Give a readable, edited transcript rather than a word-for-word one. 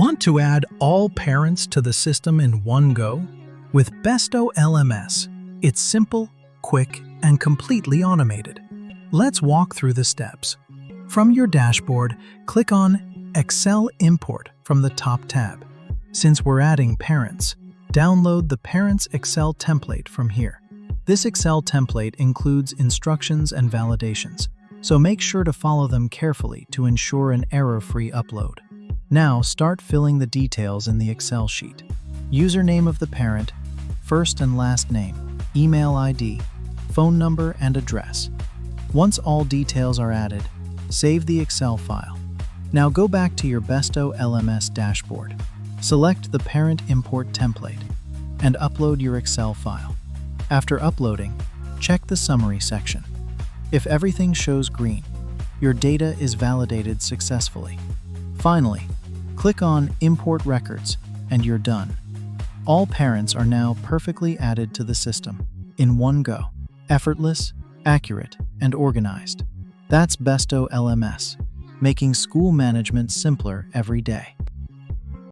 Want to add all parents to the system in one go? With BestoLMS, it's simple, quick, and completely automated. Let's walk through the steps. From your dashboard, click on Excel Import from the top tab. Since we're adding parents, download the Parents Excel template from here. This Excel template includes instructions and validations, so make sure to follow them carefully to ensure an error-free upload. Now start filling the details in the Excel sheet. Username of the parent, first and last name, email ID, phone number, and address. Once all details are added, save the Excel file. Now go back to your BestoLMS dashboard. Select the Parent Import template and upload your Excel file. After uploading, check the Summary section. If everything shows green, your data is validated successfully. Finally, click on Import Records and you're done. All parents are now perfectly added to the system in one go. Effortless, accurate, and organized. That's BestoLMS, making school management simpler every day.